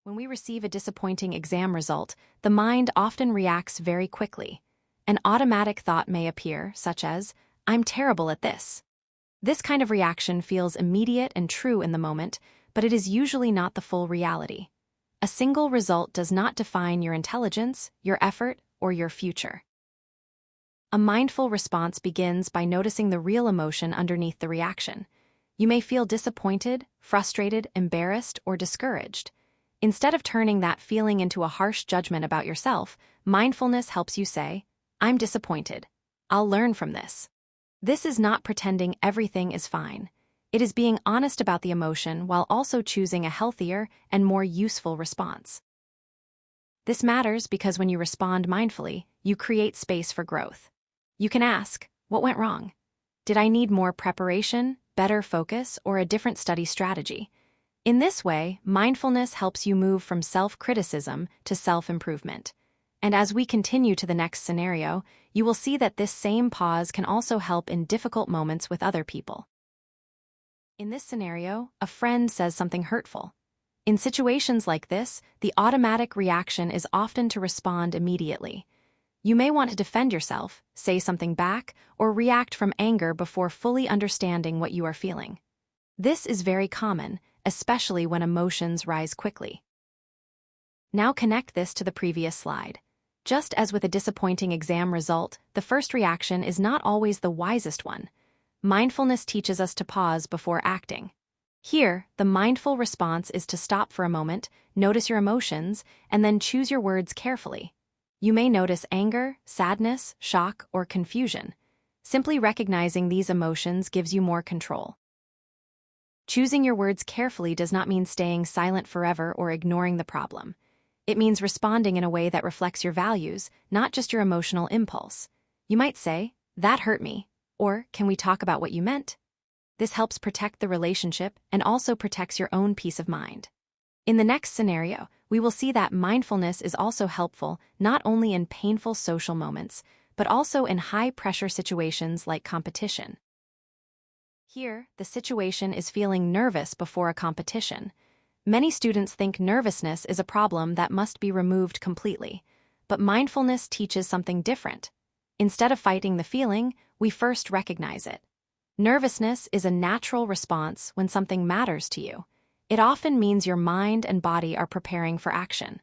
When we receive a disappointing exam result, the mind often reacts very quickly. An automatic thought may appear, such as, "I'm terrible at this." This kind of reaction feels immediate and true in the moment, but it is usually not the full reality. A single result does not define your intelligence, your effort, or your future. A mindful response begins by noticing the real emotion underneath the reaction. You may feel disappointed, frustrated, embarrassed, or discouraged. Instead of turning that feeling into a harsh judgment about yourself, mindfulness helps you say, "I'm disappointed. I'll learn from this." This is not pretending everything is fine. It is being honest about the emotion while also choosing a healthier and more useful response. This matters because when you respond mindfully, you create space for growth. You can ask, "What went wrong? Did I need more preparation, better focus, or a different study strategy?" In this way, mindfulness helps you move from self-criticism to self-improvement. And as we continue to the next scenario, you will see that this same pause can also help in difficult moments with other people. In this scenario, a friend says something hurtful. In situations like this, the automatic reaction is often to respond immediately. You may want to defend yourself, say something back, or react from anger before fully understanding what you are feeling. This is very common, especially when emotions rise quickly. Now connect this to the previous slide. Just as with a disappointing exam result, the first reaction is not always the wisest one. Mindfulness teaches us to pause before acting. Here, the mindful response is to stop for a moment, notice your emotions, and then choose your words carefully. You may notice anger, sadness, shock, or confusion. Simply recognizing these emotions gives you more control. Choosing your words carefully does not mean staying silent forever or ignoring the problem. It means responding in a way that reflects your values, not just your emotional impulse. You might say, "That hurt me," or "Can we talk about what you meant?" This helps protect the relationship and also protects your own peace of mind. In the next scenario, we will see that mindfulness is also helpful not only in painful social moments, but also in high-pressure situations like competition. Here, the situation is feeling nervous before a competition. Many students think nervousness is a problem that must be removed completely, but mindfulness teaches something different. Instead of fighting the feeling, we first recognize it. Nervousness is a natural response when something matters to you. It often means your mind and body are preparing for action.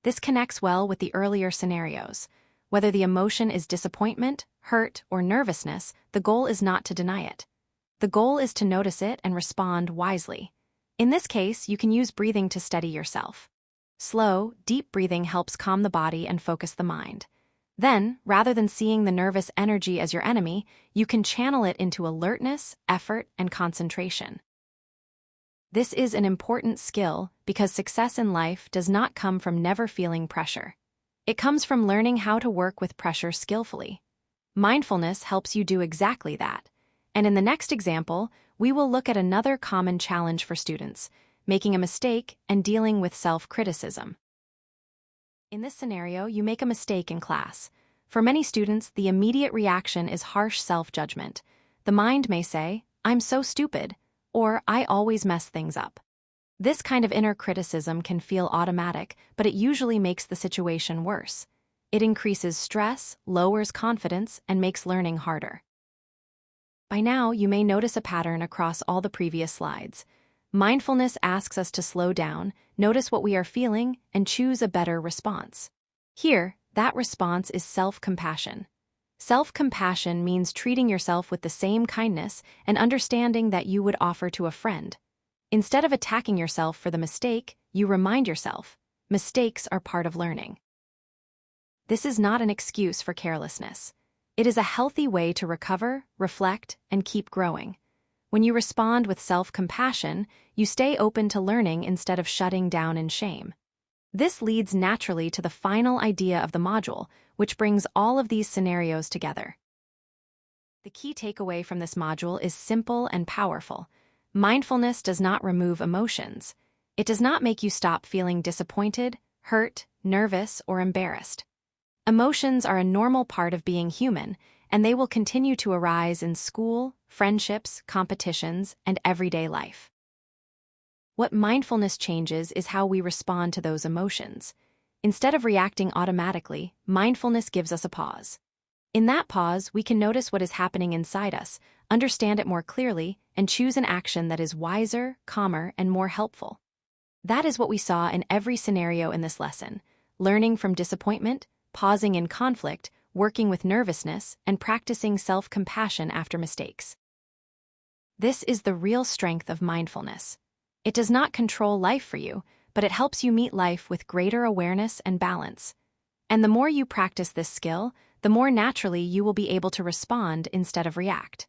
This connects well with the earlier scenarios. Whether the emotion is disappointment, hurt, or nervousness, the goal is not to deny it. The goal is to notice it and respond wisely. In this case, you can use breathing to steady yourself. Slow, deep breathing helps calm the body and focus the mind. Then, rather than seeing the nervous energy as your enemy, you can channel it into alertness, effort, and concentration. This is an important skill because success in life does not come from never feeling pressure. It comes from learning how to work with pressure skillfully. Mindfulness helps you do exactly that. And in the next example, we will look at another common challenge for students, making a mistake and dealing with self-criticism. In this scenario, you make a mistake in class. For many students, the immediate reaction is harsh self-judgment. The mind may say, "I'm so stupid," or "I always mess things up." This kind of inner criticism can feel automatic, but it usually makes the situation worse. It increases stress, lowers confidence, and makes learning harder. By now, you may notice a pattern across all the previous slides. Mindfulness asks us to slow down, notice what we are feeling, and choose a better response. Here, that response is self-compassion. Self-compassion means treating yourself with the same kindness and understanding that you would offer to a friend. Instead of attacking yourself for the mistake, you remind yourself, mistakes are part of learning. This is not an excuse for carelessness. It is a healthy way to recover, reflect, and keep growing. When you respond with self-compassion, you stay open to learning instead of shutting down in shame. This leads naturally to the final idea of the module, which brings all of these scenarios together. The key takeaway from this module is simple and powerful. Mindfulness does not remove emotions. It does not make you stop feeling disappointed, hurt, nervous, or embarrassed. Emotions are a normal part of being human, and they will continue to arise in school, friendships, competitions, and everyday life. What mindfulness changes is how we respond to those emotions. Instead of reacting automatically, mindfulness gives us a pause. In that pause, we can notice what is happening inside us, understand it more clearly, and choose an action that is wiser, calmer, and more helpful. That is what we saw in every scenario in this lesson: learning from disappointment, pausing in conflict, working with nervousness, and practicing self-compassion after mistakes. This is the real strength of mindfulness. It does not control life for you, but it helps you meet life with greater awareness and balance. And the more you practice this skill, the more naturally you will be able to respond instead of react.